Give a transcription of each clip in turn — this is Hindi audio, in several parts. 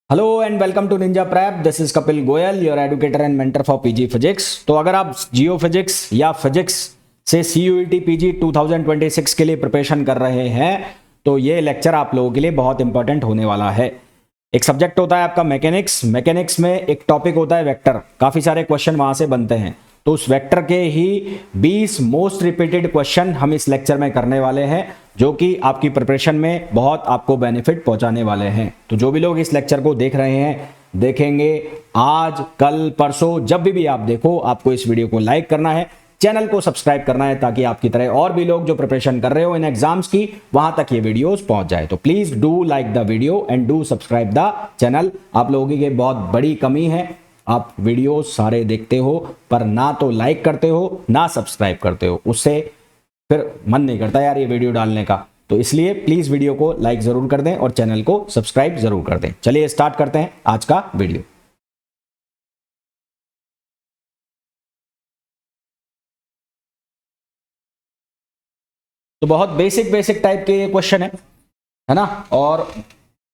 Hello and welcome to Ninja Prep. This is Kapil Goyal, your educator and mentor for PG physics. तो अगर आप जियो फिजिक्स या फिजिक्स से सीयूईटी पीजी 2026 के लिए प्रिपरेशन कर रहे हैं तो ये लेक्चर आप लोगों के लिए बहुत इंपॉर्टेंट होने वाला है। एक सब्जेक्ट होता है आपका मैकेनिक्स। मैकेनिक्स में एक टॉपिक होता है वेक्टर। काफ़ी सारे क्वेश्चन वहाँ से बनते हैं, तो उस वेक्टर के ही 20 मोस्ट रिपीटेड क्वेश्चन हम इस लेक्चर में करने वाले हैं, जो कि आपकी प्रिपरेशन में बहुत आपको बेनिफिट पहुंचाने वाले हैं। तो जो भी लोग इस लेक्चर को देख रहे हैं, देखेंगे आज, कल, परसों, जब भी आप देखो, आपको इस वीडियो को लाइक करना है, चैनल को सब्सक्राइब करना है, ताकि आपकी तरह और भी लोग जो प्रिपरेशन कर रहे हो इन एग्जाम्स की, वहां तक ये वीडियोस पहुंच जाए। तो please do like the video and do subscribe the channel. आप लोगों की बहुत बड़ी कमी है, आप वीडियो सारे देखते हो पर ना तो लाइक करते हो ना सब्सक्राइब करते हो, उससे फिर मन नहीं करता यार ये वीडियो डालने का। तो इसलिए प्लीज वीडियो को लाइक जरूर कर दें और चैनल को सब्सक्राइब जरूर कर दें। चलिए स्टार्ट करते हैं आज का वीडियो। तो बहुत बेसिक टाइप के ये क्वेश्चन है ना। और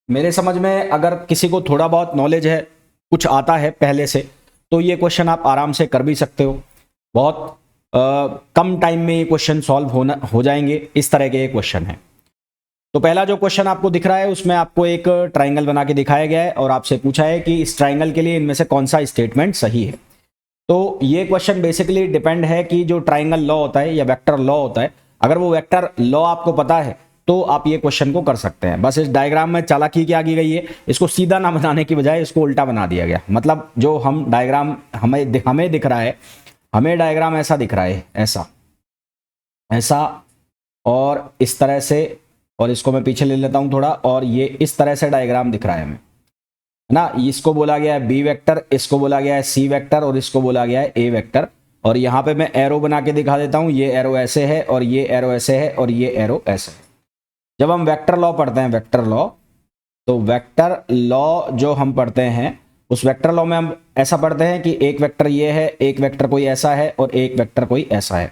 मेरे समझ में अगर किसी को थोड़ा बहुत नॉलेज है, कुछ आता है पहले से, तो ये क्वेश्चन आप आराम से कर भी सकते हो। बहुत कम टाइम में ये क्वेश्चन सॉल्व हो जाएंगे, इस तरह के ये क्वेश्चन है। तो पहला जो क्वेश्चन आपको दिख रहा है उसमें आपको एक ट्राइंगल बना के दिखाया गया है और आपसे पूछा है कि इस ट्राइंगल के लिए इनमें से कौन सा स्टेटमेंट सही है। तो ये क्वेश्चन बेसिकली डिपेंड है कि जो ट्राइंगल लॉ होता है या वेक्टर लॉ होता है, अगर वो वेक्टर लॉ आपको पता है तो आप ये क्वेश्चन को कर सकते हैं। बस इस डायग्राम में चालाकी क्या की गई है, इसको सीधा ना बनाने की बजाय इसको उल्टा बना दिया गया। मतलब जो हम डायग्राम हमें दिख रहा है, हमें डायग्राम ऐसा दिख रहा है, ऐसा ऐसा और इस तरह से, और इसको मैं पीछे ले लेता हूं थोड़ा, और ये इस तरह से डायग्राम दिख रहा है हमें, है ना। इसको बोला गया है बी वेक्टर, इसको बोला गया है सी वेक्टर और इसको बोला गया है ए वेक्टर। और यहां पे मैं एरो बना के दिखा देता हूं, ये एरो ऐसे है और ये एरो ऐसे है और ये एरो ऐसे है। जब हम वेक्टर लॉ पढ़ते हैं, वेक्टर लॉ, तो वेक्टर लॉ जो हम पढ़ते हैं उस वेक्टर लॉ में हम ऐसा पढ़ते हैं कि एक वेक्टर ये है, एक वेक्टर कोई ऐसा है और एक वेक्टर कोई ऐसा है।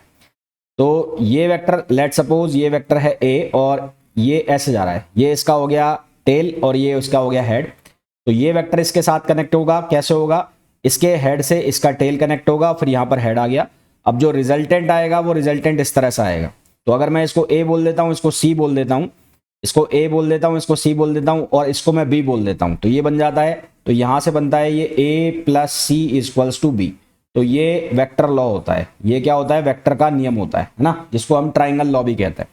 तो ये वेक्टर, लेट सपोज ये वेक्टर है ए और ये ऐसे जा रहा है, ये इसका हो गया टेल और ये उसका हो गया हेड। तो ये वेक्टर इसके साथ कनेक्ट होगा, कैसे होगा, इसके हेड से इसका टेल कनेक्ट होगा, फिर यहां पर हेड आ गया। अब जो रिजल्टेंट आएगा वो रिजल्टेंट इस तरह से आएगा। तो अगर मैं इसको ए बोल देता हूं, इसको सी बोल देता हूं, इसको ए बोल देता हूं, इसको सी बोल देता हूं और इसको मैं बी बोल देता हूं, तो ये बन जाता है। तो यहां से बनता है ये A plus C equals to B. तो ये वेक्टर लॉ होता है। ये क्या होता है, वेक्टर का नियम होता है ना, जिसको हम ट्राइंगल लॉ भी कहते हैं।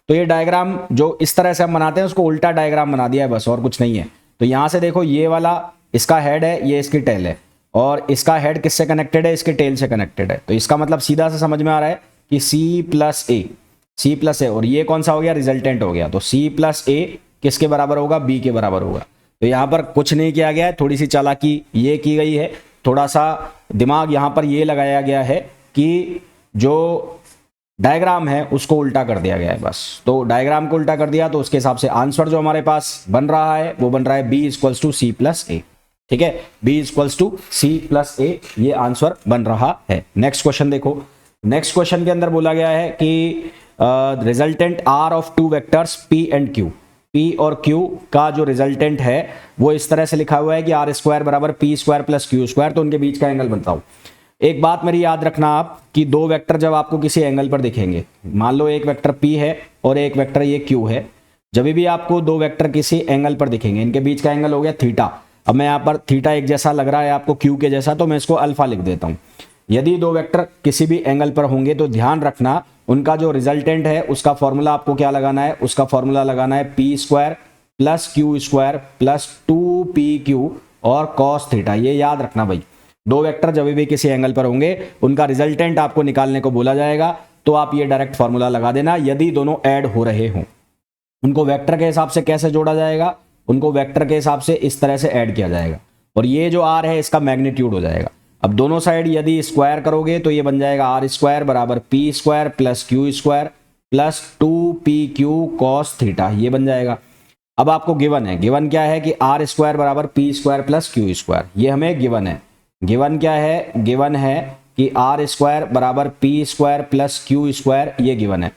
तो ये डायग्राम जो इस तरह से हम बनाते हैं उसको उल्टा डायग्राम बना दिया है, बस और कुछ नहीं है। तो यहां से देखो, ये वाला इसका हेड है, ये इसकी टेल है, और इसका हेड किससे कनेक्टेड है, इसके टेल से कनेक्टेड है। तो इसका मतलब सीधा से समझ में आ रहा है कि सी प्लस ए, और ये कौन सा हो गया, रिजल्टेंट हो गया। तो सी प्लस ए किसके बराबर होगा, बी के बराबर होगा। तो यहां पर कुछ नहीं किया गया है, थोड़ी सी चालाकी ये की गई है, थोड़ा सा दिमाग यहां पर ये लगाया गया है कि जो डायग्राम है उसको उल्टा कर दिया गया है, बस। तो डायग्राम को उल्टा कर दिया तो उसके हिसाब से आंसर जो हमारे पास बन रहा है वो बन रहा है B equals to C plus A. ठीक है, B equals to C plus A, ये आंसर बन रहा है। नेक्स्ट क्वेश्चन देखो। नेक्स्ट क्वेश्चन के अंदर बोला गया है कि resultant R of two vectors P and Q. P और क्यू का जो रिजल्टेंट है वो इस तरह से लिखा हुआ है कि आर स्क्वायर बराबर P square plus Q square. तो उनके बीच का एंगल बताओ। एक बात मेरी याद रखना आप, कि दो वेक्टर जब आपको किसी एंगल पर दिखेंगे, मान लो एक वेक्टर P है और एक वेक्टर ये Q है, जब भी आपको दो वेक्टर किसी एंगल पर दिखेंगे, इनके बीच का एंगल हो गया थीटा। अब मैं यहाँ पर थीटा एक जैसा लग रहा है आपको Q के जैसा, तो मैं इसको अल्फा लिख देता हूँ। यदि दो वेक्टर किसी भी एंगल पर होंगे तो ध्यान रखना उनका जो रिजल्टेंट है उसका फॉर्मूला आपको क्या लगाना है, उसका फॉर्मूला लगाना है P square plus Q square plus 2pq और कॉस थीटा। ये याद रखना भाई, दो वेक्टर जब भी किसी एंगल पर होंगे उनका रिजल्टेंट आपको निकालने को बोला जाएगा, तो आप ये डायरेक्ट फॉर्मूला लगा देना। यदि दोनों ऐड हो रहे हों, उनको वेक्टर के हिसाब से कैसे जोड़ा जाएगा, उनको वेक्टर के हिसाब से इस तरह से ऐड किया जाएगा, और ये जो आर है इसका मैग्नीट्यूड हो जाएगा। अब दोनों साइड यदि स्क्वायर करोगे तो ये बन जाएगा आर स्क्वायर बराबर P square plus Q square plus 2pq cos theta, ये बन जाएगा। अब आपको गिवन है, गिवन क्या है कि आर स्क्वायर बराबर P square plus Q square, ये हमें गिवन है। गिवन क्या है, गिवन है कि आर स्क्वायर बराबर P square plus Q square, ये गिवन है।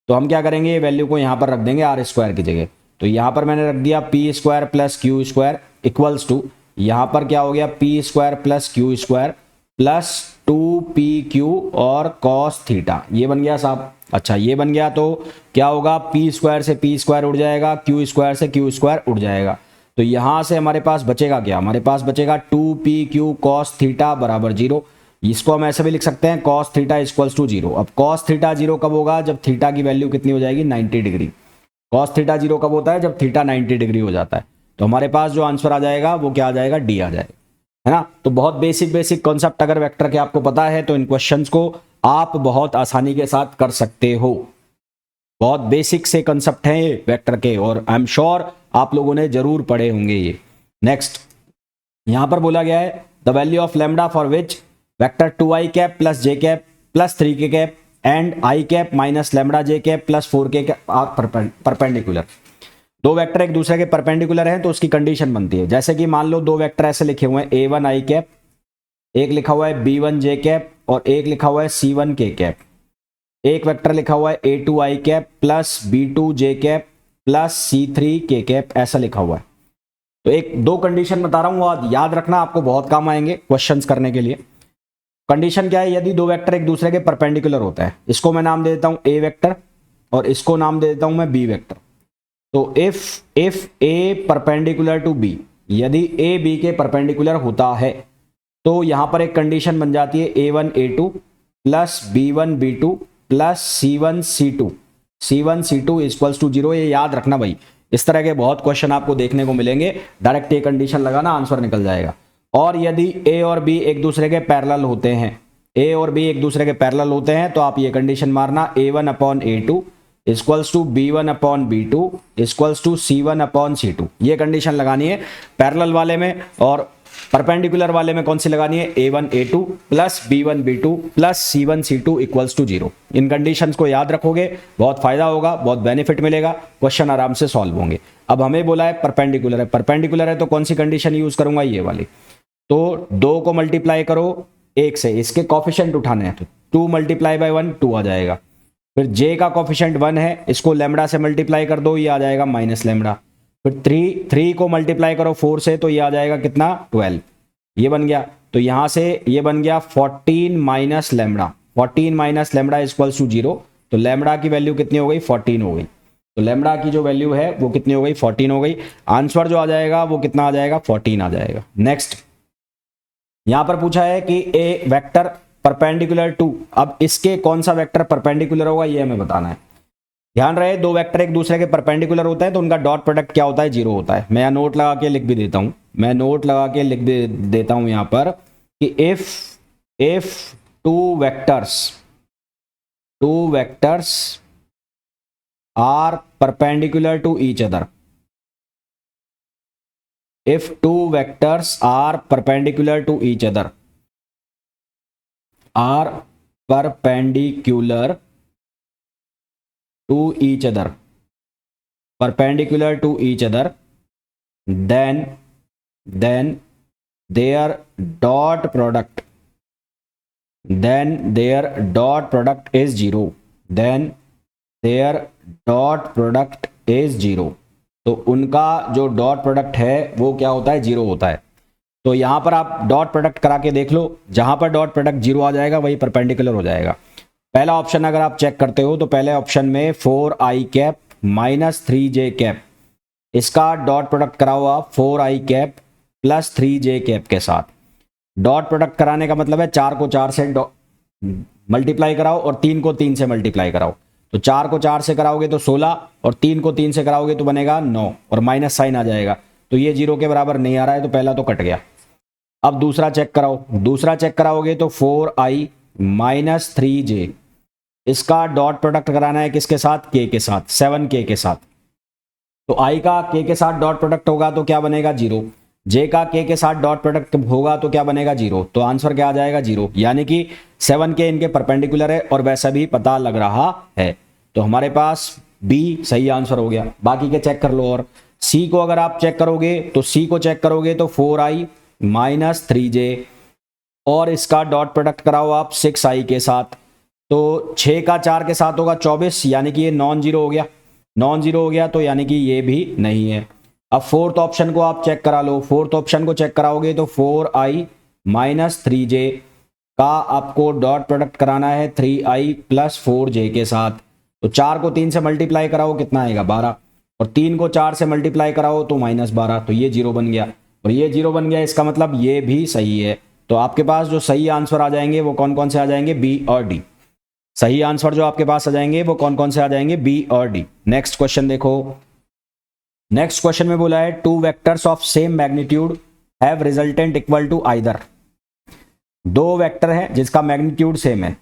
तो हम क्या करेंगे, ये वैल्यू को यहां पर रख देंगे आर स्क्वायर की जगह। तो यहां पर मैंने रख दिया P square plus Q square, equals to, यहां पर क्या हो गया P square plus Q square plus 2pq और कॉस थीटा, ये बन गया साहब। अच्छा ये बन गया तो क्या होगा, पी स्क्वायर से पी स्क्वायर उड़ जाएगा, क्यू स्क्वायर से क्यू स्क्वायर उड़ जाएगा। तो यहां से हमारे पास बचेगा क्या, हमारे पास बचेगा 2pq कॉस थीटा बराबर 0। इसको हम ऐसे भी लिख सकते हैं कॉस थीटा इक्वल्स टू 0। अब कॉस थीटा 0 कब होगा, जब थीटा की वैल्यू कितनी हो जाएगी 90 डिग्री। कॉस थीटा 0 कब होता है, जब थीटा 90 डिग्री हो जाता है। तो हमारे पास जो आंसर आ जाएगा वो क्या आ जाएगा, डी आ जाएगा, है ना। तो बहुत बेसिक कॉन्सेप्ट अगर वेक्टर के आपको पता है तो इन क्वेश्चंस को आप बहुत आसानी के साथ कर सकते हो। बहुत बेसिक से कॉन्सेप्ट हैं ये वेक्टर के, और आई एम श्योर आप लोगों ने जरूर पढ़े होंगे ये। नेक्स्ट यहां पर बोला गया है the value of lambda for which vector 2i cap plus j cap plus 3k cap and i cap minus lambda j cap plus 4k cap are perpendicular. दो वेक्टर एक दूसरे के परपेंडिकुलर हैं तो उसकी कंडीशन बनती है। जैसे कि मान लो दो वेक्टर ऐसे लिखे हुए हैं a1 i कैप, एक लिखा हुआ है b1 j कैप और एक लिखा हुआ है c1 k कैप। एक वेक्टर लिखा हुआ है a2 i cap plus b2 j cap plus c3 k cap, ऐसा लिखा हुआ है। तो एक दो कंडीशन बता रहा हूं, वो याद रखना, आपको बहुत काम आएंगे क्वेश्चंस करने के लिए। कंडीशन क्या है, यदि दो वेक्टर एक दूसरे के परपेंडिकुलर होता है, इसको मैं नाम दे देता हूं a वेक्टर और इसको नाम दे देता हूं मैं b वेक्टर। तो if a perpendicular to b, यदि a b के परपेंडिकुलर होता है तो यहां पर एक कंडीशन बन जाती है a1 a2 plus b1 b2 plus c1 c2 equals to 0। ये याद रखना भाई, इस तरह के बहुत क्वेश्चन आपको देखने को मिलेंगे। डायरेक्ट ये कंडीशन लगाना, आंसर निकल जाएगा। और यदि a और b एक दूसरे के पैरेलल होते हैं, a और b एक दूसरे के पैरेलल होते हैं तो आप ये कंडीशन मारना a1 upon a2 equals to b1 upon b2 equals to c1 upon c2। ये कंडीशन लगानी है पैरेलल वाले में, और परपेंडिकुलर वाले में कौन सी लगानी है, a1 a2 plus b1 b2 plus c1 c2 equals to 0। इन कंडीशंस को याद रखोगे, बहुत फायदा होगा, बहुत बेनिफिट मिलेगा, क्वेश्चन आराम से सॉल्व होंगे। अब हमें बोला है परपेंडिकुलर है तो कौन सी कंडीशन यूज करूंगा, ये वाली। तो 2 को मल्टीप्लाई करो 1 से, इसके कॉफिशिएंट उठाने हैं, तो 2 मल्टीप्लाई बाय 1 2 आ जाएगा। फिर j का कॉफिशिएंट 1 है, इसको लैम्डा से मल्टीप्लाई कर दो, ये आ जाएगा माइनस लैम्डा। फिर 3 को मल्टीप्लाई करो 4 से, तो ये आ जाएगा कितना 12, ये बन गया। तो यहां से ये बन गया 14 minus lambda, 14 minus lambda equals to 0। तो लैम्डा की वैल्यू कितनी हो गई, 14 हो गई। तो लैम्डा की जो वैल्यू है वो कितनी हो गई, 14 हो गई। आंसर जो आ जाएगा वो कितना आ जाएगा, 14 आ जाएगा। नेक्स्ट यहां पर पूछा है कि ए वेक्टर परपेंडिकुलर टू, अब इसके कौन सा वेक्टर परपेंडिकुलर होगा ये हमें बताना है। ध्यान रहे दो वेक्टर एक दूसरे के परपेंडिकुलर होते हैं तो उनका डॉट प्रोडक्ट क्या होता है, 0 होता है। मैं यहाँ नोट लगा के लिख भी देता हूं, मैं नोट लगा के लिख देता हूं यहां पर कि if two vectors are perpendicular to each other, if two vectors are perpendicular to each other, are perpendicular to each other, then their dot product is 0, then their dot product is 0। तो उनका जो डॉट प्रोडक्ट है वो क्या होता है, 0 होता है। तो यहां पर आप डॉट प्रोडक्ट करा के देख लो, जहां पर डॉट प्रोडक्ट 0 आ जाएगा वही परपेंडिकुलर हो जाएगा। पहला ऑप्शन अगर आप चेक करते हो तो पहले ऑप्शन में 4i cap minus 3j cap, इसका डॉट प्रोडक्ट कराओ आप 4i cap plus 3j cap के साथ। डॉट प्रोडक्ट कराने का मतलब है 4 को 4 से मल्टीप्लाई कराओ और 3 को 3 से मल्टीप्लाई कराओ। तो 4 को 4 से कराओगे तो 16 और 3 को 3 से कराओगे तो बनेगा 9 और माइनस साइन आ जाएगा। तो ये 0 के बराबर नहीं आ रहा है, तो पहला तो कट गया। अब दूसरा चेक कराओ, दूसरा चेक कराओगे तो 4i माइनस 3j, इसका डॉट प्रोडक्ट कराना है किसके साथ, k के साथ, 7k के साथ। तो i का k के साथ डॉट प्रोडक्ट होगा तो क्या बनेगा 0, j का k के साथ डॉट प्रोडक्ट होगा तो क्या बनेगा 0। तो आंसर क्या आ जाएगा 0, यानी कि 7k इनके परपेंडिकुलर है और वैसा भी पता लग रहा है। तो हमारे पास B सही आंसर हो गया। बाकी के चेक कर लो। और C को अगर आप चेक करोगे तो C को चेक करोगे तो 4i माइनस 3j और इसका डॉट प्रोडक्ट कराओ आप 6i के साथ, तो 6 का 4 के साथ होगा 24, यानी कि ये नॉन जीरो हो गया। नॉन जीरो हो गया तो यानी कि ये भी नहीं है। अब फोर्थ ऑप्शन को आप चेक करा लो, फोर्थ ऑप्शन को चेक कराओगे तो 4i माइनस 3j का आपको डॉट प्रोडक्ट कराना है 3i प्लस 4j के साथ। तो 4 को 3 से मल्टीप्लाई कराओ कितना आएगा 12, और 3 को 4 से मल्टीप्लाई कराओ तो -12, तो ये 0 बन गया और ये 0 बन गया, इसका मतलब ये भी सही है। तो आपके पास जो सही आंसर आ जाएंगे वो कौन कौन से आ जाएंगे, बी और डी। सही आंसर जो आपके पास आ जाएंगे वो कौन कौन से आ जाएंगे, बी और डी। नेक्स्ट क्वेश्चन देखो, नेक्स्ट क्वेश्चन में बोला है 2 vectors of same magnitude have resultant equal to either. 2 vector है जिसका मैग्नीट्यूड सेम है।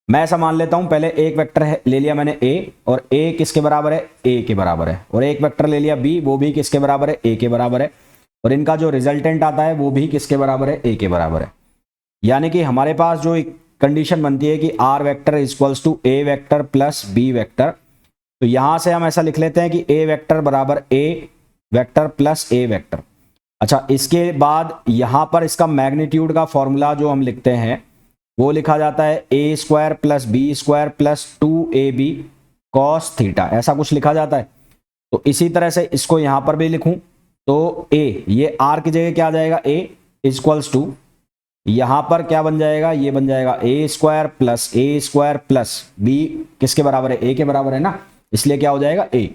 मैं ऐसा मान लेता हूं, पहले एक वेक्टर है ले लिया मैंने a, और a किसके बराबर है, a के बराबर है, और एक वेक्टर ले लिया b, वो भी किसके बराबर है, a के बराबर है, और इनका जो रिजल्टेंट आता है वो भी किसके बराबर है, a के बराबर है। यानी कि हमारे पास जो एक कंडीशन बनती है कि r vector equals to a vector plus b vector, तो यहां से हम ऐसा लिख लेते हैं कि a वेक्टर बराबर a vector plus a vector. अच्छा, इसके बाद यहां पर इसका मैग्नीट्यूड का फॉर्मूला जो हम लिखते हैं वो लिखा जाता है a square plus b square plus 2ab cos theta, ऐसा कुछ लिखा जाता है। तो इसी तरह से इसको यहां पर भी लिखूं तो a, ये r की जगह क्या आ जाएगा, a इक्वल्स टू, यहां पर क्या बन जाएगा, ये बन जाएगा a स्क्वायर प्लस b किसके बराबर है, a के बराबर है ना, इसलिए क्या हो जाएगा a,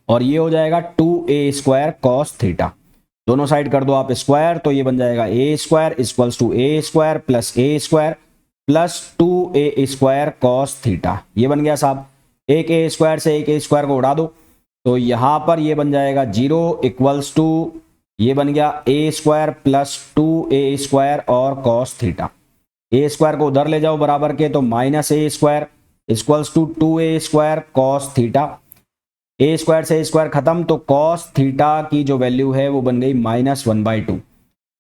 और ये हो जाएगा 2a स्क्वायर कॉस थीटा। दोनों साइड कर दो आप स्क्वायर, तो ये बन जाएगा a square equals to a square plus 2a square cos theta. ये बन गया साहब, एक a स्क्वायर से एक a स्क्वायर को उड़ा दो, तो यहां पर ये बन जाएगा 0 इक्वल्स टू, ये बन गया a square plus 2a square और कॉस थीटा। a स्क्वायर को उधर ले जाओ बराबर के, तो minus a square equals to 2a square cos theta. a square से a स्क्वायर खत्म, तो कॉस थीटा की जो वैल्यू है वो बन गई -1/2।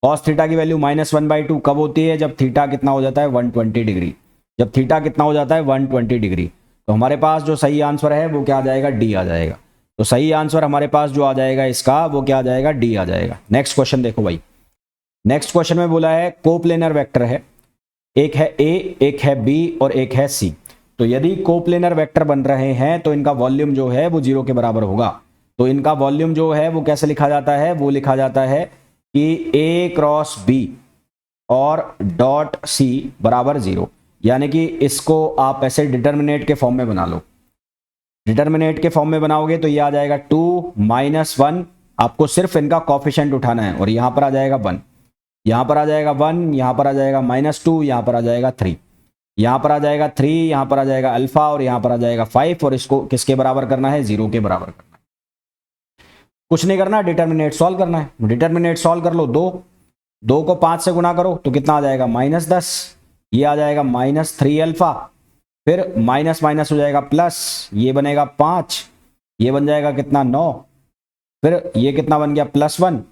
कॉस थीटा की वैल्यू -1/2 कब होती है, जब थीटा कितना हो जाता है 120 डिग्री। जब थीटा कितना हो जाता है 120 डिग्री, तो हमारे पास जो सही आंसर है वो क्या आ जाएगा, डी आ जाएगा। तो सही आंसर हमारे पास जो आ जाएगा इसका वो क्या आ जाएगा, डी आ जाएगा। नेक्स्ट क्वेश्चन देखो भाई, नेक्स्ट क्वेश्चन में बोला है कोप्लेनर वेक्टर है, एक है a, एक है b और एक है c। तो यदि कोप्लेनर वेक्टर बन रहे हैं तो इनका वॉल्यूम जो है वो 0 के बराबर होगा। तो इनका वॉल्यूम जो है वो कैसे लिखा जाता है, वो लिखा जाता है कि a क्रॉस b और डॉट c बराबर 0। यानी कि इसको आप ऐसे डिटर्मिनेट के फॉर्म में बना लो। डिटर्मिनेट के फॉर्म में बनाओगे तो ये आ जाएगा 2 - 1, आपको सिर्फ इनका कॉफिशिएंट उठाना है, और यहां पर आ जाएगा 1, यहां पर आ जाएगा 1, यहां पर आ जाएगा -2, यहां पर आ जाएगा 3, यहां पर आ जाएगा 3, यहां पर आ जाएगा अल्फा, और यहां पर आ जाएगा 5, और इसको किसके बराबर करना है, 0 के बराबर करना है। कुछ नहीं करना, डिटर्मिनेट सॉल्व करना है। डिटर्मिनेट सॉल्व कर लो, 2 को 5 से गुना करो तो कितना आ जाएगा -10, ये आ जाएगा -3 अल्फा, फिर माइनस माइनस हो जाएगा प्लस, ये बनेगा 5, ये बन जाएगा कितना 9, फिर ये कितना बन गया +1,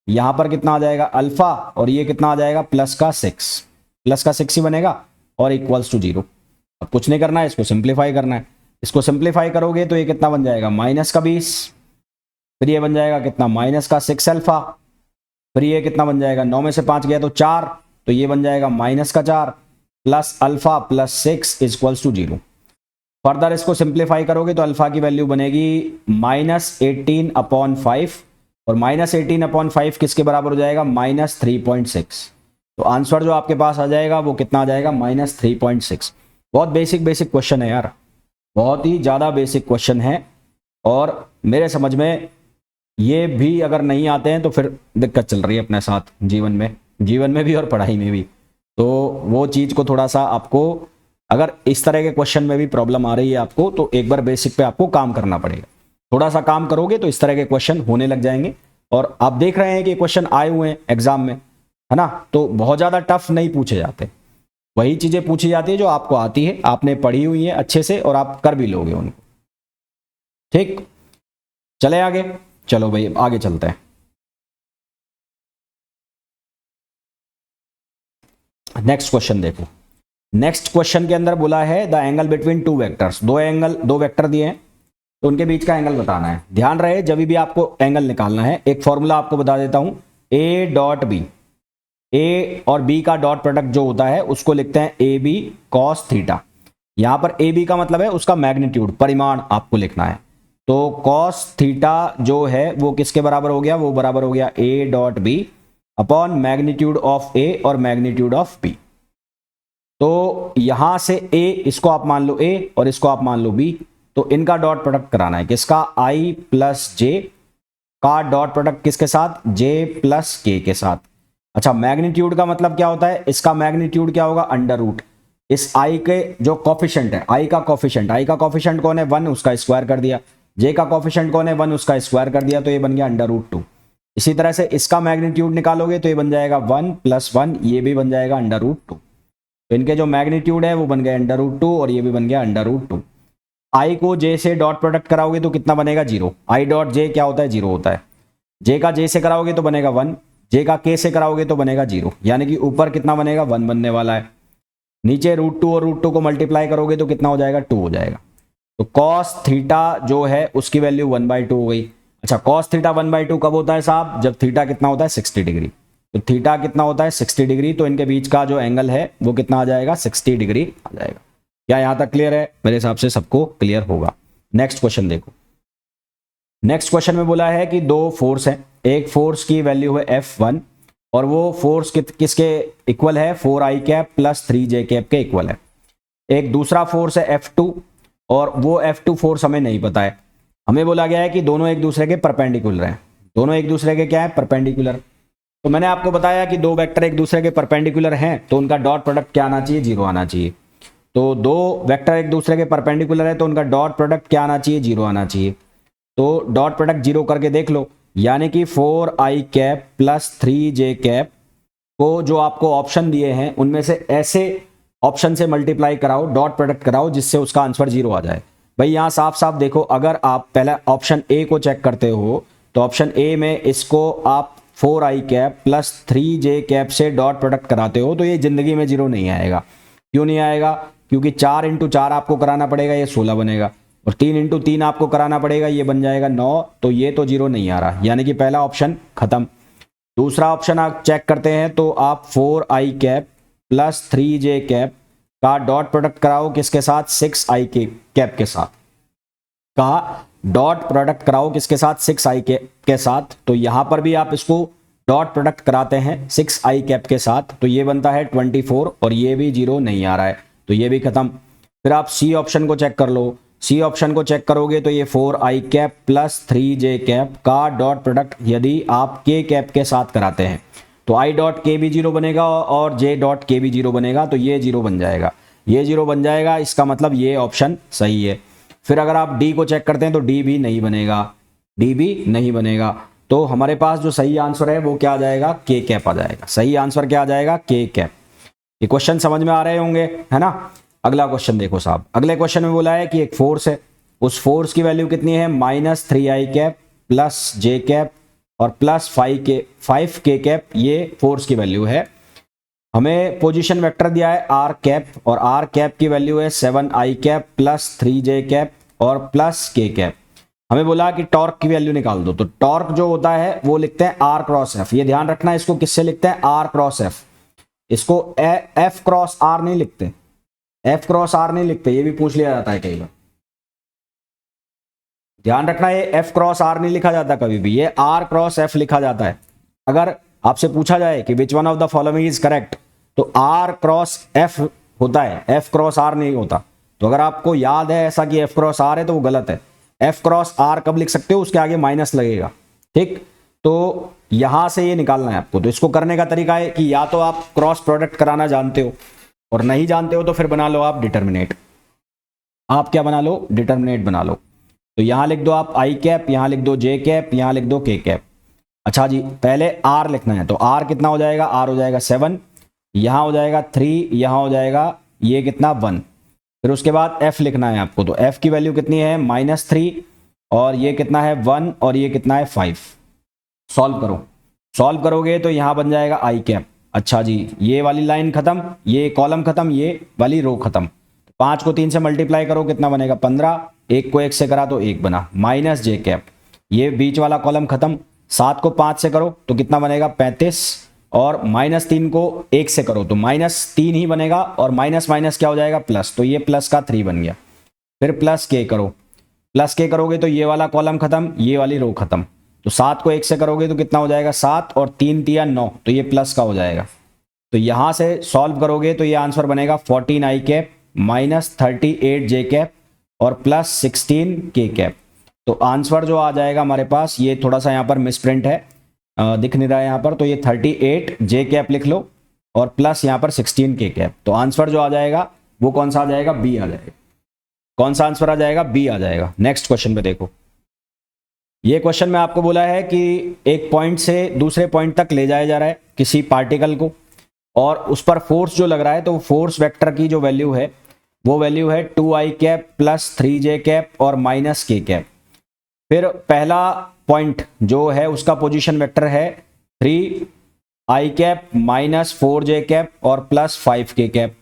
यहां पर कितना आ जाएगा अल्फा, और ये कितना आ जाएगा +6 ही बनेगा, और इक्वल्स टू 0। अब कुछ नहीं करना है, इसको सिंप्लीफाई करना है। इसको सिंप्लीफाई करोगे तो ये कितना बन जाएगा -20, फिर ये बन जाएगा कितना -6 अल्फा, फिर ये कितना बन जाएगा, 9 में से 5 गया तो 4, तो ये बन जाएगा -4 plus alpha plus 6 equals to 0। Further इसको सिंप्लीफाई करोगे तो अल्फा की वैल्यू बनेगी -18/5, और -18/5 किसके बराबर हो जाएगा, -3.6। तो आंसर जो आपके पास आ जाएगा वो कितना आ जाएगा, -3.6। बहुत बेसिक क्वेश्चन है यार, बहुत ही ज़्यादा बेसिक क्वेश्चन है, और मेरे समझ में ये भी अगर नहीं आते हैं तो फिर दिक्कत चल रही है अपने साथ जीवन में भी और पढ़ाई में भी। तो वो चीज़ को थोड़ा सा आपको, अगर इस तरह के क्वेश्चन में भी प्रॉब्लम आ रही है आपको, तो एक बार बेसिक पे आपको काम करना पड़ेगा। थोड़ा सा काम करोगे तो इस तरह के क्वेश्चन होने लग जाएंगे। और आप देख रहे हैं कि क्वेश्चन आए हुए हैं एग्जाम में, है ना, तो बहुत ज़्यादा टफ नहीं पूछे जाते, वही चीज़ें पूछी जाती है जो आपको आती है, आपने पढ़ी हुई है अच्छे से, और आप कर भी लोगे उनको। ठीक, चले आगे, चलो भाई आगे चलते हैं। नेक्स्ट क्वेश्चन देखो, नेक्स्ट क्वेश्चन के अंदर बोला है द एंगल बिटवीन 2 वेक्टर्स। दो वेक्टर दिए हैं तो उनके बीच का एंगल बताना है। ध्यान रहे, जब भी आपको एंगल निकालना है, एक फॉर्मूला आपको बता देता हूं, a डॉट बी, a और b का डॉट प्रोडक्ट जो होता है उसको लिखते हैं ए बी कॉस थीटा। यहां पर ए बी का मतलब है उसका मैग्नीट्यूड, परिमाण आपको लिखना है। तो कॉस थीटा जो है वो किसके बराबर हो गया, वो बराबर हो गया A dot B upon magnitude of A और मैग्नीट्यूड ऑफ बी। तो यहां से ए, इसको आप मान लो ए और इसको आप मान लो बी, तो इनका डॉट प्रोडक्ट कराना है किसका, आई प्लस जे का डॉट प्रोडक्ट किसके साथ, जे प्लस के के साथ। अच्छा, मैग्नीट्यूड का मतलब क्या होता है, इसका मैग्नीट्यूड क्या होगा, अंडर रूट इस आई के जो कॉफिशेंट है, आई का कॉफिशेंट कौन है 1, उसका स्क्वायर कर दिया, जे का कॉफिशेंट कौन है 1, उसका स्क्वायर कर दिया, तो ये बन गया अंडर रूट 2। इसी तरह से इसका मैग्नीट्यूड निकालोगे तो ये बन जाएगा 1 + 1, ये भी बन जाएगा अंडर रूट 2। तो इनके जो मैग्नीट्यूड है वो बन गया अंडर रूट 2 और ये भी बन गया अंडर रूट 2। आई को जे से डॉट प्रोडक्ट कराओगे तो कितना बनेगा, 0। आई डॉट जे क्या होता है, 0 होता है। जे का जे से कराओगे तो बनेगा 1, जे का के से कराओगे तो बनेगा 0, यानी कि ऊपर कितना बनेगा 1 बनने वाला है। नीचे रूट 2 और रूट 2 को मल्टीप्लाई करोगे तो कितना हो जाएगा, 2 हो जाएगा। तो कॉस थीटा जो है उसकी वैल्यू 1/2 हो गई। अच्छा, कॉस थीटा 1/2 कब होता है साहब, जब थीटा कितना होता है 60 डिग्री। तो थीटा कितना होता है 60 डिग्री, तो इनके बीच का जो एंगल है वो कितना आ जाएगा, 60 डिग्री आ जाएगा। क्या यहां तक क्लियर है, मेरे हिसाब से सबको क्लियर होगा। नेक्स्ट क्वेश्चन देखो। नेक्स्ट क्वेश्चन में बोला है कि दो फोर्स हैं, एक फोर्स की वैल्यू है F1 और वो फोर्स किसके इक्वल है, 4i cap plus 3j cap के इक्वल है। एक दूसरा फोर्स है F2 और वो F2 फोर्स हमें नहीं पता है। हमें बोला गया है कि दोनों एक दूसरे के परपेंडिकुलर हैं, दोनों एक दूसरे के क्या है, परपेंडिकुलर। तो मैंने आपको बताया कि दो वेक्टर एक दूसरे के परपेंडिकुलर हैं तो उनका डॉट प्रोडक्ट क्या आना चाहिए, 0 आना चाहिए। तो दो वेक्टर एक दूसरे के परपेंडिकुलर है तो उनका डॉट प्रोडक्ट क्या आना चाहिए, 0 आना चाहिए। तो डॉट प्रोडक्ट 0 करके देख लो, यानी कि 4i cap plus 3j cap को जो आपको ऑप्शन दिए हैं उनमें से ऐसे ऑप्शन से मल्टीप्लाई कराओ, डॉट प्रोडक्ट कराओ जिससे उसका आंसर 0 आ जाए। भाई यहां साफ साफ देखो, अगर आप पहला ऑप्शन ए को चेक करते हो तो ऑप्शन ए में इसको आप 4i cap plus 3j cap से डॉट प्रोडक्ट कराते हो तो ये जिंदगी में 0 नहीं आएगा। क्यों नहीं आएगा, क्योंकि 4 × 4 आपको कराना पड़ेगा, ये 16 बनेगा, और 3 × 3 आपको कराना पड़ेगा, ये बन जाएगा 9, तो ये तो 0 नहीं आ रहा, यानी कि पहला ऑप्शन खत्म। दूसरा ऑप्शन आप चेक करते हैं तो आप 4i cap plus 3j cap का डॉट प्रोडक्ट कराओ किसके साथ, 6i कैप के साथ। कहा डॉट प्रोडक्ट कराओ किसके साथ, 6i के साथ। तो यहां पर भी आप इसको डॉट प्रोडक्ट कराते हैं 6i कैप के साथ, तो ये बनता है 24 और ये भी 0 नहीं आ रहा है, तो ये भी खत्म। फिर आप सी ऑप्शन को चेक कर लो, सी ऑप्शन को चेक करोगे तो ये 4i cap plus 3j cap का डॉट प्रोडक्ट यदि आप k कैप के साथ कराते हैं तो i डॉट के भी 0 बनेगा और j डॉट के भी 0 बनेगा, तो ये 0 बन जाएगा, ये 0 बन जाएगा, इसका मतलब ये ऑप्शन सही है। फिर अगर आप डी को चेक करते हैं तो डी भी नहीं बनेगा, डी भी नहीं बनेगा। तो हमारे पास जो सही आंसर है वो क्या आ जाएगा, के कैप आ जाएगा। सही आंसर क्या आ जाएगा, के कैप। ये क्वेश्चन समझ में आ रहे होंगे, है ना। अगला क्वेश्चन देखो साहब, अगले क्वेश्चन में बोला है कि एक फोर्स है, उस फोर्स की वैल्यू कितनी है, -3i cap plus j cap और प्लस 5k कैप, ये फोर्स की वैल्यू है। हमें पोजीशन वेक्टर दिया है r कैप और r कैप की वैल्यू है 7i cap plus 3j cap और प्लस k कैप। हमें बोला कि टॉर्क की वैल्यू निकाल दो, तो टॉर्क जो होता है वो लिखते हैं r क्रॉस f। ये ध्यान रखना, इसको किससे लिखते हैं, r क्रॉस f। इसको f क्रॉस r नहीं लिखते, f क्रॉस r नहीं लिखते, ये भी पूछ लिया जाता है कई बार, ध्यान रखना, ये f क्रॉस r नहीं लिखा जाता कभी भी, ये r क्रॉस f लिखा जाता है। अगर आपसे पूछा जाए कि which one of the following is correct, तो r क्रॉस f होता है, f क्रॉस r नहीं होता। तो अगर आपको याद है ऐसा कि f क्रॉस r है तो वो गलत है। f क्रॉस r कब लिख सकते हो, उसके आगे माइनस लगेगा, ठीक। तो यहां से ये निकालना है आपको। तो इसको करने का तरीका है कि या तो आप क्रॉस प्रोडक्ट कराना जानते हो और नहीं जानते हो तो फिर बना लो आप डिटर्मिनेट। आप क्या बना लो, डिटर्मिनेट बना लो। तो यहां लिख दो आप i कैप, यहां लिख दो j कैप, यहां लिख दो k कैप। अच्छा जी, पहले r लिखना है, तो r कितना हो जाएगा, r हो जाएगा 7, यहां हो जाएगा 3, यहां हो जाएगा ये कितना 1। फिर उसके बाद f लिखना है आपको, तो f की वैल्यू कितनी है -3 और ये कितना है 1 और ये कितना है 5। सॉल्व करो, सॉल्व करोगे तो यहां बन जाएगा i कैप। अच्छा जी, ये वाली लाइन खत्म, ये कॉलम खत्म, ये वाली रो खत्म। 5 को 3 से मल्टीप्लाई करो कितना बनेगा 15, 1 को 1 से करा तो 1 बना, -j कैप। ये बीच वाला कॉलम खत्म, 7 को 5 से करो तो कितना बनेगा 35 और -3 को 1 से करो तो -3 ही बनेगा और माइनस माइनस क्या हो जाएगा प्लस, तो ये प्लस का 3 बन गया। फिर प्लस k करो, प्लस के करोगे तो ये वाला कॉलम खत्म, ये वाली रो खत्म। तो 7 को 1 से करोगे तो कितना हो जाएगा 7, और 3 तिया 9, तो ये प्लस का हो जाएगा। तो यहां से सॉल्व करोगे तो ये आंसर बनेगा 14 आई कैप माइनस 38 जे कैप और प्लस 16 के कैप। तो आंसर जो आ जाएगा हमारे पास, ये थोड़ा सा यहाँ पर मिसप्रिंट है, दिख नहीं रहा है यहाँ पर, तो ये 38 जे कैप लिख लो और प्लस यहाँ पर 16 के कैप। तो आंसर जो आ जाएगा वो कौन सा आ जाएगा, बी आ जाएगा। कौन सा आंसर आ जाएगा, बी आ जाएगा। नेक्स्ट क्वेश्चन पे देखो, ये क्वेश्चन में आपको बोला है कि एक पॉइंट से दूसरे पॉइंट तक ले जाया जा रहा है किसी पार्टिकल को, और उस पर फोर्स जो लग रहा है, तो फोर्स वेक्टर की जो वैल्यू है वो वैल्यू है 2i cap plus 3j cap और माइनस के कैप। फिर पहला पॉइंट जो है उसका पोजीशन वेक्टर है 3i cap minus 4j cap और प्लस 5k कैप,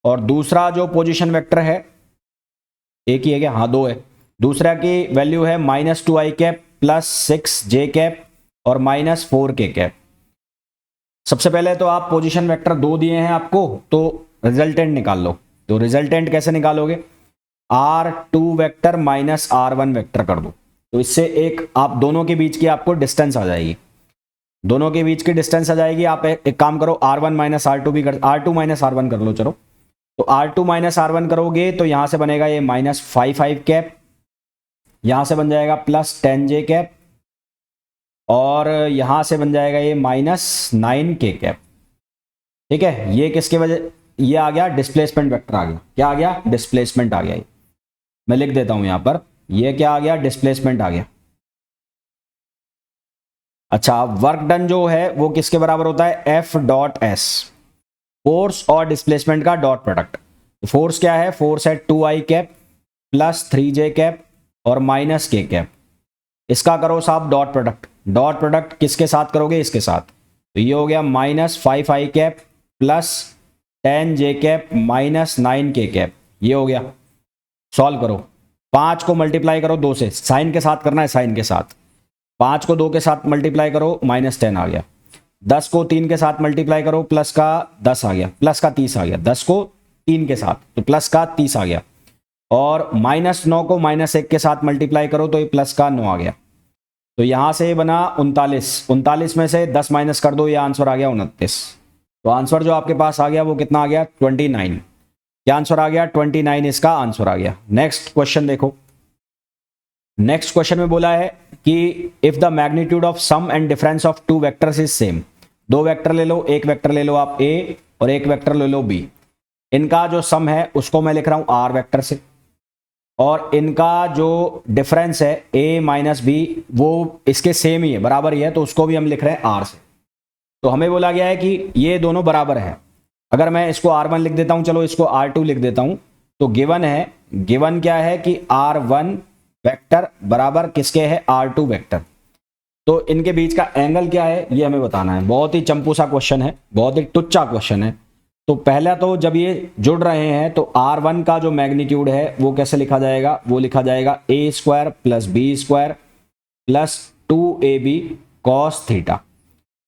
और दूसरा जो पोजीशन वेक्टर है, एक ही है क्या, हाँ 2 है, दूसरा की वैल्यू है minus 2i cap plus 6j cap और माइनस 4k कैप। सबसे पहले तो आप पोजीशन वेक्टर 2 दिए हैं आपको, तो रिजल्टेंट निकाल लो। तो रिजल्टेंट कैसे निकालोगे, r2 vector minus r1 vector कर दो। तो इससे एक आप दोनों के बीच की आपको डिस्टेंस आ जाएगी, दोनों के बीच की डिस्टेंस आ जाएगी। आप एक काम करो, r1 माइनस r2 भी कर, r2 माइनस r1 कर लो। चलो, तो r2 माइनस r1 करोगे तो यहां से बनेगा ये माइनस 5 कैप, यहां से बन जाएगा प्लस 10j कैप, और यहां से बन जाएगा ये माइनस 9k कैप। ठीक है, ये किसके वजह, ये आ गया डिस्प्लेसमेंट वेक्टर आ गया। क्या आ गया, डिस्प्लेसमेंट आ गया। मैं लिख देता हूं यहां पर, ये क्या आ गया, डिस्प्लेसमेंट आ गया। अच्छा, वर्क डन जो है वो किसके बराबर होता है, एफ डॉट एस, फोर्स और डिस्प्लेसमेंट का डॉट प्रोडक्ट। फोर्स क्या है, फोर्स है 2i cap plus 3j cap और माइनस के कैप। इसका करो साहब डॉट प्रोडक्ट, डॉट प्रोडक्ट किसके साथ करोगे, इसके साथ। तो ये हो गया minus 5i cap plus 10j cap minus 9k cap, ये हो गया। सॉल्व करो, 5 को मल्टीप्लाई करो 2 से, साइन के साथ करना है, साइन के साथ। 5 को 2 के साथ मल्टीप्लाई करो, माइनस 10 आ गया। 10 को 3 के साथ मल्टीप्लाई करो, प्लस का 10 आ गया, प्लस का 30 आ गया। 10 को 3 के साथ तो प्लस का 30 आ गया, और माइनस 9 को माइनस 1 के साथ मल्टीप्लाई करो तो ये प्लस का 9 आ गया। तो यहां से ये बना 39, 39 में से 10 माइनस कर दो, ये आंसर आ गया 29। तो आंसर जो आपके पास आ गया वो कितना आ गया, 29। क्या आंसर आ गया, 29 इसका आंसर आ गया। नेक्स्ट क्वेश्चन देखो, नेक्स्ट क्वेश्चन में बोला है कि if the magnitude of sum and difference of two vectors is same. 2 vector ले लो, एक वेक्टर ले लो आप ए और एक वेक्टर ले लो बी। इनका जो सम है उसको मैं लिख रहा हूं आर वेक्टर से, और इनका जो डिफरेंस है ए माइनस बी वो इसके सेम ही है, बराबर ही है, तो उसको भी हम लिख रहे हैं आर से। तो हमें बोला गया है कि ये दोनों बराबर है। अगर मैं इसको R1 लिख देता हूं, चलो इसको R2 लिख देता हूं, तो गिवन है, गिवन क्या है कि R1 वेक्टर बराबर किसके है, R2 वेक्टर। तो इनके बीच का एंगल क्या है ये हमें बताना है। बहुत ही चंपू सा क्वेश्चन है, बहुत ही टुच्चा क्वेश्चन है। तो पहला तो जब ये जुड़ रहे हैं तो R1 का जो मैग्नीट्यूड है वो कैसे लिखा जाएगा, वो लिखा जाएगा a square plus B square plus 2ab cos theta.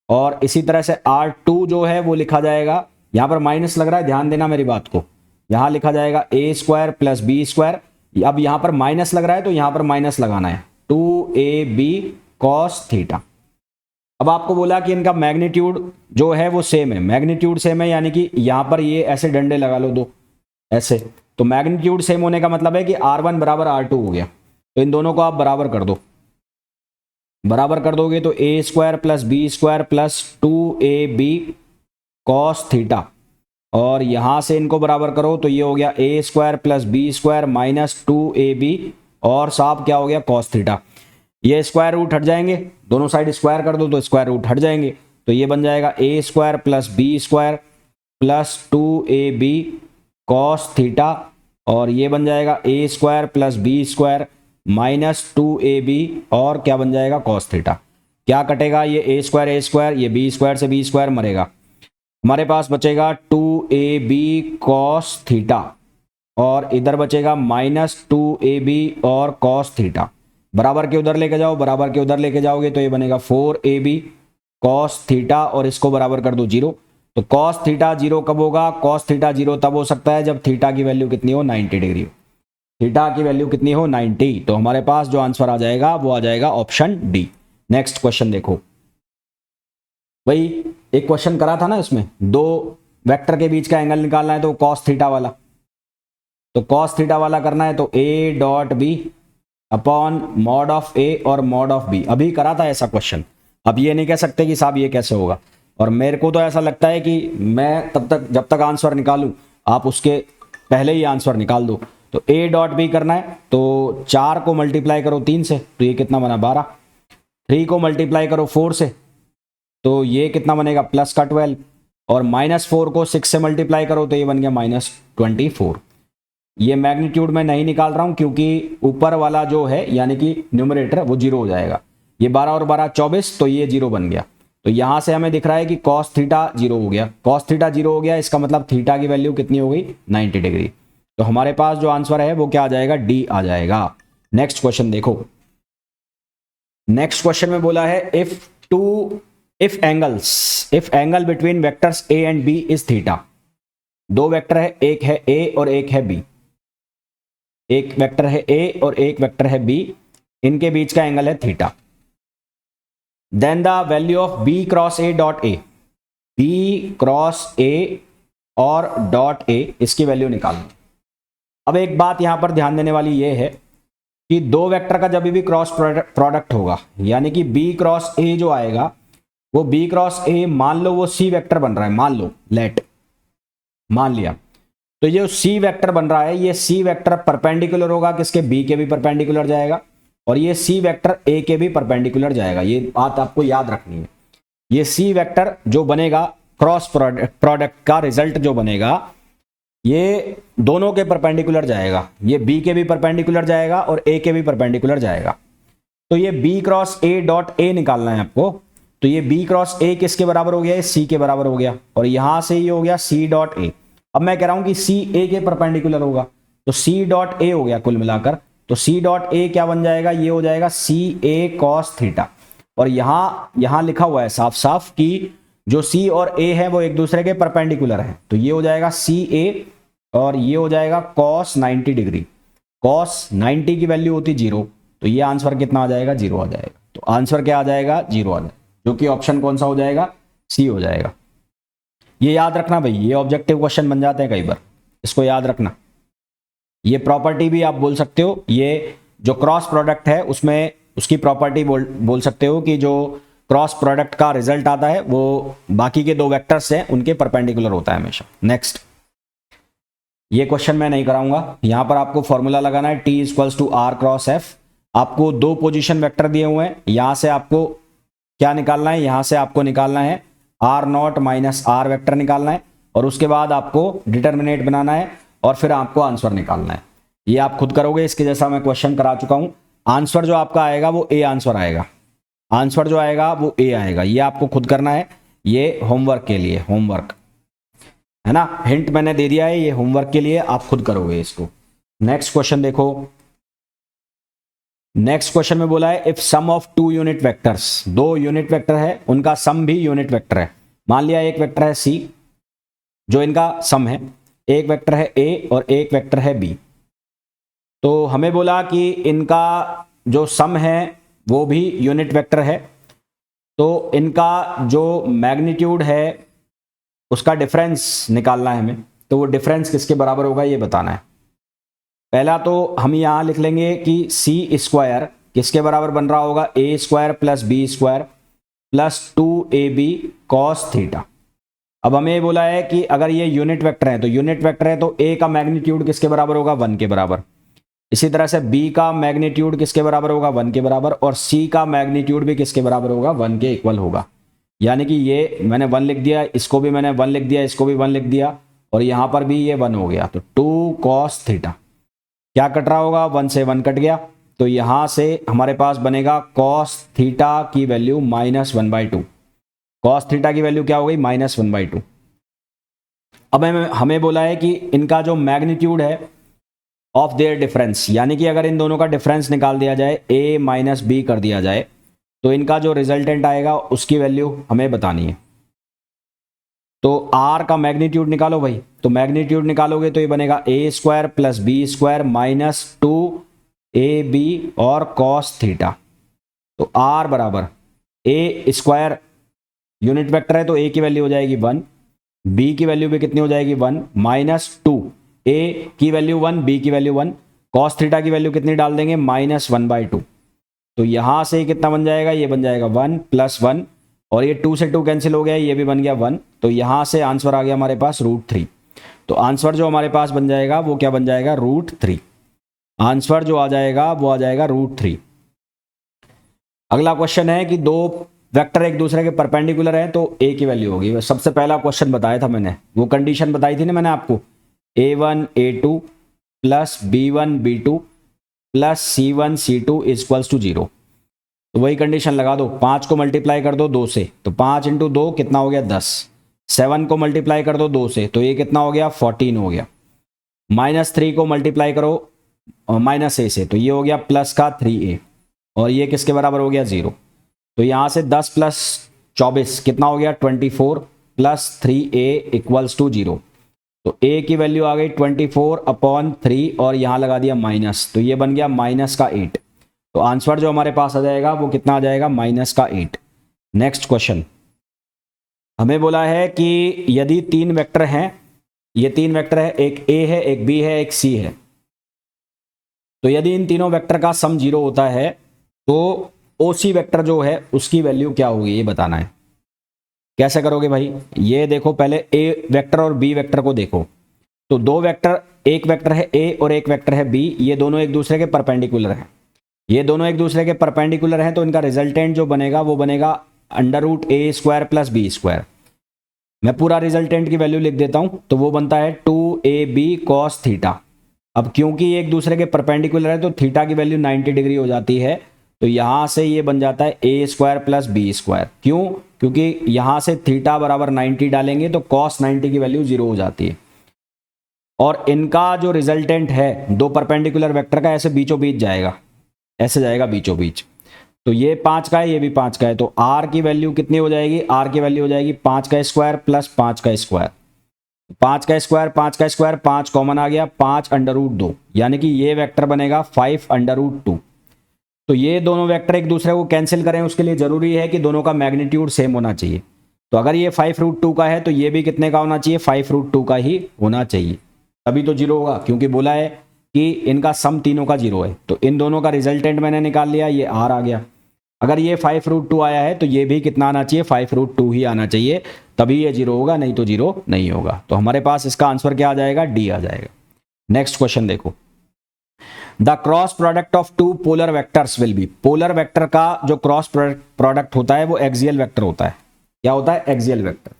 और इसी तरह से R2 जो है वो लिखा जाएगा, यहां पर माइनस लग रहा है, ध्यान देना मेरी बात को, यहां लिखा जाएगा a square plus B square. अब यहां पर माइनस लग रहा है तो यहां पर माइनस लगाना है, 2ab कॉस थीटा। अब आपको बोला कि इनका मैग्नीट्यूड जो है वो सेम है, मैग्नीट्यूड सेम है यानी कि यहां पर ये ऐसे डंडे लगा लो 2 ऐसे, तो मैग्नीट्यूड सेम होने का मतलब है कि R1 बराबर R2 हो गया। तो इन दोनों को आप बराबर कर दो, बराबर कर दोगे तो a square plus B square plus 2ab cos theta, और यहां से इनको बराबर करो तो ये हो गया a square plus B square minus 2ab, और साहब क्या हो गया, कॉस थीटा। ये स्क्वायर रूट हट जाएंगे, दोनों साइड स्क्वायर कर दो तो स्क्वायर रूट हट जाएंगे, तो ये बन जाएगा a square plus B square plus 2ab cos theta, और ये बन जाएगा a square plus B square minus 2ab, और क्या बन जाएगा, कॉस थीटा। क्या कटेगा, ये a स्क्वायर, ये b स्क्वायर से b स्क्वायर मरेगा, हमारे पास बचेगा 2ab कॉस थीटा, और इधर बचेगा माइनस 2ab और कॉस थीटा। बराबर के उधर लेके जाओ, बराबर के उधर लेके जाओगे तो ये बनेगा 4ab कॉस थीटा, और इसको बराबर कर दो 0। तो कॉस थीटा 0 कब होगा, कॉस थीटा 0 तब हो सकता है जब थीटा की वैल्यू कितनी हो, 90 डिग्री हो। थीटा की वैल्यू कितनी हो 90, तो हमारे पास जो आंसर आ जाएगा वो आ जाएगा ऑप्शन डी। नेक्स्ट क्वेश्चन देखो भाई, एक क्वेश्चन करा था ना, इसमें दो वेक्टर के बीच का एंगल निकालना है तो कॉस थीटा वाला, तो कॉस थीटा वाला करना है तो A dot B upon mod of A और मॉड ऑफ बी। अभी करा था ऐसा क्वेश्चन, अब ये नहीं कह सकते कि साहब ये कैसे होगा, और मेरे को तो ऐसा लगता है कि मैं तब तक जब तक आंसर निकालूं आप उसके पहले ही आंसर निकाल दो। तो ए डॉट बी करना है तो 4 को मल्टीप्लाई करो 3 से तो ये कितना बना 12, 3 को मल्टीप्लाई करो 4 से तो ये कितना बनेगा प्लस का 12, और -4 को 6 से मल्टीप्लाई करो तो ये बन गया -24। ये मैग्नीट्यूड में नहीं निकाल रहा हूं क्योंकि ऊपर वाला जो है यानी कि न्यूमरेटर वो 0 हो जाएगा। ये 12 और 12 24, तो ये 0 बन गया। तो यहां से हमें दिख रहा है कि कॉस थीटा 0 हो गया, कॉस थीटा 0 हो गया, इसका मतलब थीटा की वैल्यू कितनी हो गई 90 डिग्री। तो हमारे पास जो आंसर है वो क्या आ जाएगा, डी आ जाएगा। नेक्स्ट क्वेश्चन देखो, नेक्स्ट क्वेश्चन में बोला है if angle between vectors A and B is theta. दो वेक्टर है, एक है ए और एक है बी, एक वेक्टर है ए और एक वेक्टर है बी, इनके बीच का एंगल है theta. Then the value of B cross A dot A, B cross A और डॉट ए, इसकी वैल्यू निकालनी। अब एक बात यहां पर ध्यान देने वाली ये है कि दो वेक्टर का जब भी क्रॉस प्रोडक्ट होगा, यानी कि बी क्रॉस ए जो आएगा वो बी क्रॉस ए, मान लो वो सी वेक्टर बन रहा है, मान लो मान लिया, तो ये सी वेक्टर बन रहा है, ये सी वेक्टर परपेंडिकुलर होगा किसके, बी के भी परपेंडिकुलर जाएगा, और ये सी वेक्टर ए के भी परपेंडिकुलर जाएगा। ये बात आपको याद रखनी है। ये सी वेक्टर जो बनेगा क्रॉस प्रोडक्ट का रिजल्ट जो बनेगा ये दोनों के परपेंडिकुलर जाएगा, ये बी के भी परपेंडिकुलर जाएगा और ए के भी परपेंडिकुलर जाएगा। तो ये B cross A dot A निकालना है आपको, तो ये बी क्रॉस ए किसके बराबर हो गया, ये सी के बराबर हो गया, और यहां से ये हो गया सी डॉट ए। अब मैं कह रहा हूं कि सी ए के परपेंडिकुलर होगा, तो सी डॉट ए हो गया कुल मिलाकर, तो सी डॉट ए क्या बन जाएगा, ये हो जाएगा सी ए कॉस थीटा। और यहां लिखा हुआ है साफ साफ कि जो सी और ए है वो एक दूसरे के परपेंडिकुलर है, तो ये हो जाएगा सी ए और ये हो जाएगा कॉस 90 डिग्री। कॉस 90 की वैल्यू होती 0, तो ये आंसर कितना आ जाएगा, 0 आ जाएगा। तो आंसर क्या आ जाएगा, 0 आ जाएगा, जो कि ऑप्शन कौन सा हो जाएगा, सी हो जाएगा। ये याद रखना भाई, ये ऑब्जेक्टिव क्वेश्चन बन जाते हैं कई बार, इसको याद रखना। ये प्रॉपर्टी भी आप बोल सकते हो, ये जो क्रॉस प्रोडक्ट है उसमें उसकी प्रॉपर्टी बोल सकते हो कि जो क्रॉस प्रोडक्ट का रिजल्ट आता है वो बाकी के दो वेक्टर्स हैं उनके परपेंडिकुलर होता है हमेशा। नेक्स्ट, ये क्वेश्चन मैं नहीं कराऊंगा, यहां पर आपको फॉर्मूला लगाना है T equals to R cross F. आपको दो पोजीशन वेक्टर दिए हुए हैं, यहां से आपको क्या निकालना है, यहां से आपको निकालना है R naught minus R vector निकालना है, और उसके बाद आपको डिटर्मिनेट बनाना है और फिर आपको आंसर निकालना है। ये आप खुद करोगे, इसके जैसा मैं क्वेश्चन करा चुका हूं। आंसर जो आपका आएगा वो ए आंसर आएगा, आंसर जो आएगा वो ए आएगा, ये आपको खुद करना है। ये होमवर्क के लिए, होमवर्क है ना, हिंट मैंने दे दिया है, ये होमवर्क के लिए आप खुद करोगे इसको। नेक्स्ट क्वेश्चन देखो, नेक्स्ट क्वेश्चन में बोला है if sum of two unit vectors, दो यूनिट वेक्टर है उनका सम भी यूनिट वेक्टर है। मान लिया एक वेक्टर है सी जो इनका सम है, एक वेक्टर है ए और एक वेक्टर है बी। तो हमें बोला कि इनका जो सम है वो भी यूनिट वेक्टर है, तो इनका जो मैग्नीट्यूड है उसका डिफरेंस निकालना है हमें। तो वो डिफरेंस किसके बराबर होगा ये बताना है। पहला तो हम यहां लिख लेंगे कि सी स्क्वायर किसके बराबर बन रहा होगा, A square plus B square plus 2ab cos theta. अब हमें ये बोला है कि अगर ये यूनिट वेक्टर है, तो यूनिट वेक्टर है तो ए का मैग्नीट्यूड किसके बराबर होगा, 1 के बराबर। इसी तरह से बी का मैग्नीट्यूड किसके बराबर होगा, 1 के बराबर, और सी का मैग्नीट्यूड भी किसके बराबर होगा, 1 के इक्वल होगा। यानी कि ये मैंने 1 लिख दिया, इसको भी मैंने 1 लिख दिया, इसको भी 1 लिख दिया, और यहां पर भी ये 1 हो गया। तो 2 कॉस थीटा क्या कट रहा होगा, 1 से 1 कट गया, तो यहां से हमारे पास बनेगा कॉस थीटा की वैल्यू -1/2। कॉस थीटा की वैल्यू क्या हो गई, -1/2। अब हमें बोला है कि इनका जो मैग्नीट्यूड है ऑफ देयर डिफरेंस, यानी कि अगर इन दोनों का डिफरेंस निकाल दिया जाए, a माइनस बी कर दिया जाए, तो इनका जो रिजल्टेंट आएगा उसकी वैल्यू हमें बतानी है। तो आर का मैग्नीट्यूड निकालो भाई, तो मैग्नीट्यूड निकालोगे तो ये बनेगा A square plus B square minus 2ab और कॉस थीटा। तो आर बराबर ए स्क्वायर यूनिट वेक्टर है तो ए की वैल्यू हो जाएगी 1, बी की वैल्यू भी कितनी हो जाएगी 1 माइनस 2, ए की वैल्यू 1, बी की वैल्यू 1, कॉस थीटा की वैल्यू कितनी डाल देंगे -1/2। तो यहां से कितना बन जाएगा, ये बन जाएगा 1 + 1 और ये 2 से 2 कैंसिल हो गया, ये भी बन गया 1। तो यहां से आंसर आ गया हमारे पास √3। तो आंसर जो हमारे पास बन जाएगा वो क्या बन जाएगा, √3। आंसर जो आ जाएगा वो आ जाएगा √3। अगला क्वेश्चन है कि दो वेक्टर एक दूसरे के परपेंडिकुलर है तो ए की वैल्यू होगी। सबसे पहला क्वेश्चन बताया था मैंने, वो कंडीशन बताई थी ना मैंने आपको, a1 a2 plus b1 b2 plus c1 c2 equals to 0। तो वही कंडीशन लगा दो, 5 को मल्टीप्लाई कर दो 2 से, तो 5 × 2 कितना हो गया 10। 7 को मल्टीप्लाई कर दो 2 से, तो ये कितना हो गया 14 हो गया। -3 को मल्टीप्लाई करो -a से, तो ये हो गया प्लस का 3a और ये किसके बराबर हो गया 0। तो यहाँ से 10 + 24 कितना हो गया 24 प्लस 3a इक्वल्स टू 0। तो a की वैल्यू आ गई 24/3 और यहाँ लगा दिया माइनस, तो ये बन गया -8। तो आंसर जो हमारे पास आ जाएगा वो कितना आ जाएगा -8। नेक्स्ट क्वेश्चन हमें बोला है कि यदि 3 वेक्टर हैं, ये 3 वेक्टर है, एक a है, एक b है, एक c है, तो यदि इन तीनों वेक्टर का सम 0 होता है तो OC वेक्टर जो है उसकी वैल्यू क्या होगी ये बताना है। कैसे करोगे भाई, ये देखो पहले A वेक्टर और B वेक्टर को देखो। तो दो वेक्टर, एक वेक्टर है A और एक वेक्टर है B, ये दोनों एक दूसरे के परपेंडिकुलर हैं। ये दोनों एक दूसरे के परपेंडिकुलर हैं तो इनका रिजल्टेंट जो बनेगा वो बनेगा √a² + b²। मैं पूरा रिजल्टेंट की वैल्यू लिख देता हूं, तो वो बनता है 2ab cos थीटा। अब क्योंकि एक दूसरे के परपेंडिकुलर है तो थीटा की वैल्यू 90 डिग्री हो जाती है, तो यहां से ये बन जाता है a² + b²। क्यों, क्योंकि यहां से थीटा बराबर 90 डालेंगे तो cos 90 की वैल्यू 0 हो जाती है। और इनका जो रिजल्टेंट है दो परपेंडिकुलर वेक्टर का ऐसे बीचों बीच जाएगा, ऐसे जाएगा बीचों बीच। तो ये 5 का है, ये भी 5 का है, तो r की वैल्यू कितनी हो जाएगी, r की वैल्यू हो जाएगी 5 का स्क्वायर प्लस 5 का स्क्वायर। 5 का स्क्वायर 5 का स्क्वायर 5 कॉमन आ गया, 5 √2, यानी कि ये वेक्टर बनेगा 5 √2। तो ये दोनों वेक्टर एक दूसरे को कैंसिल करें, उसके लिए जरूरी है कि दोनों का मैग्नीट्यूड सेम होना चाहिए। तो अगर ये 5 √2 का है तो ये भी कितने का होना चाहिए, 5 √2 का ही होना चाहिए, तभी तो 0 होगा, क्योंकि बोला है कि इनका सम तीनों का 0 है। तो इन दोनों का रिजल्टेंट मैंने निकाल लिया, ये r आ गया। अगर ये 5 √2 आया है तो ये भी कितना आना चाहिए, 5 √2 ही आना चाहिए, तभी ये 0 होगा, नहीं तो 0 नहीं होगा। तो हमारे पास इसका आंसर क्या आ जाएगा, डी आ जाएगा। नेक्स्ट क्वेश्चन देखो, the cross product of 2 polar vectors will be. Polar vector का जो क्रॉस प्रोडक्ट होता है वो एक्सियल वेक्टर होता है। क्या होता है, एक्सियल वेक्टर।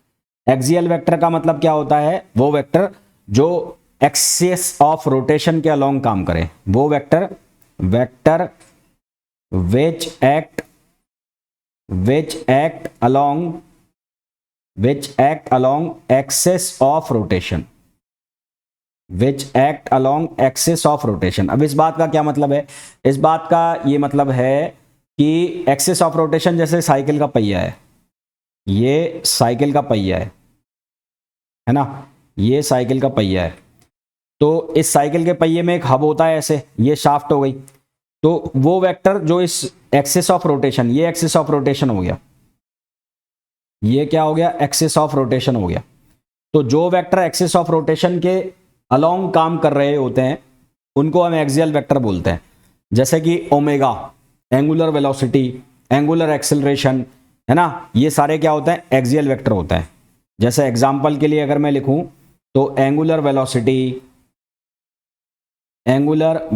एक्सियल वेक्टर का मतलब क्या होता है, वो वेक्टर जो एक्सिस ऑफ रोटेशन के अलोंग काम करे, वो vector which act along axis of rotation, अब इस बात का क्या मतलब है, इस बात का ये मतलब है कि एक्सिस ऑफ रोटेशन जैसे साइकिल का पहिया है, ये साइकिल का पहिया है ना, ये साइकिल का पहिया है। तो इस साइकिल के पहिए में एक हब होता है, ऐसे ये शाफ्ट हो गई। तो वो वेक्टर जो इस एक्सिस ऑफ रोटेशन, ये एक्सिस ऑफ रोटेशन हो गया, ये क्या हो गया, एक्सिस ऑफ रोटेशन हो गया। तो जो वेक्टर एक्सिस ऑफ रोटेशन के अलोंग काम कर रहे होते हैं उनको हम एक्सियल वेक्टर बोलते हैं। जैसे कि omega, angular velocity, angular acceleration, है ना, ये सारे क्या होते हैं, एक्सियल वेक्टर होते हैं। जैसे एग्जांपल के लिए अगर मैं लिखूं तो एंगुलर वेलोसिटी, एंगुलर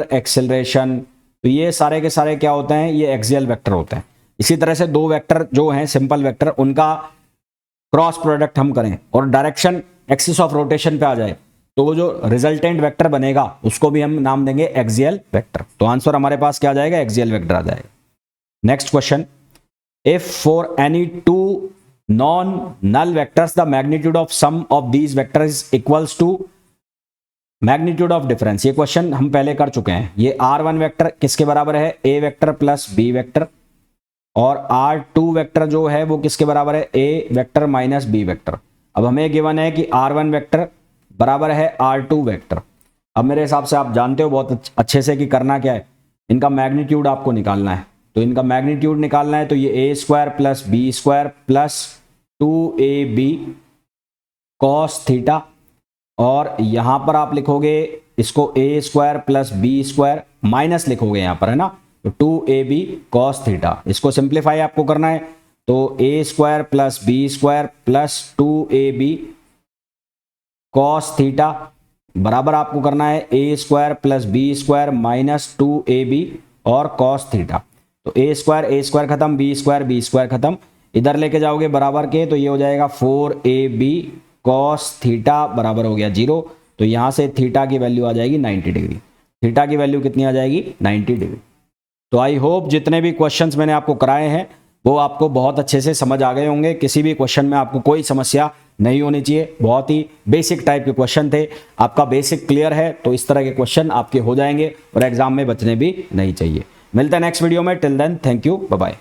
एक्सेलरेशन, तो ये सारे के सारे क्या होते हैं, ये एक्सियल वेक्टर होते हैं। इसी तरह से दो वेक्टर जो हैं सिंपल वेक्टर, उनका क्रॉस प्रोडक्ट हम करें और डायरेक्शन एक्सिस ऑफ रोटेशन पे आ जाए तो वो जो रिजल्टेंट वेक्टर बनेगा उसको भी हम नाम देंगे एक्सियल वेक्टर। तो आंसर हमारे पास क्या आ जाएगा, एक्सियल वेक्टर आ जाएगा। Next question, if for any 2 non null vectors the magnitude of sum of these vectors equals to magnitude of difference, ये क्वेश्चन हम पहले कर चुके हैं। ये r1 वेक्टर किसके बराबर है, a vector plus b vector, और r2 वेक्टर जो है वो किसके बराबर है, a vector minus b vector. अब हमें गिवन है कि r1 वेक्टर बराबर है r2 वेक्टर। अब मेरे हिसाब से आप जानते हो बहुत अच्छे से कि करना क्या है, इनका मैग्नीट्यूड आपको निकालना है। तो इनका मैग्नीट्यूड निकालना है तो ये a square plus b square plus 2ab cos theta, और यहां पर आप लिखोगे इसको a square plus b square minus लिखोगे यहां पर, है ना, तो 2ab cos थीटा। इसको सिंप्लीफाई आपको करना है तो a square plus b square plus 2ab cos theta बराबर आपको करना है a square plus b square minus 2ab और cos थीटा। तो a स्क्वायर खत्म, b स्क्वायर खत्म, इधर लेके जाओगे बराबर के तो ये हो जाएगा 4ab cos थीटा बराबर हो गया 0। तो यहां से थीटा की वैल्यू आ जाएगी 90 डिग्री। थीटा की वैल्यू कितनी आ जाएगी, 90 डिग्री। तो आई होप जितने भी क्वेश्चंस मैंने आपको कराए हैं वो आपको बहुत अच्छे से समझ आ गए होंगे। किसी भी क्वेश्चन में आपको कोई समस्या नहीं होनी चाहिए। बहुत ही बेसिक टाइप के क्वेश्चन थे। आपका बेसिक क्लियर है तो इस तरह के क्वेश्चन आपके हो जाएंगे और एग्जाम में बचने भी नहीं चाहिए। मिलते हैं नेक्स्ट वीडियो में। Till then thank you, bye bye.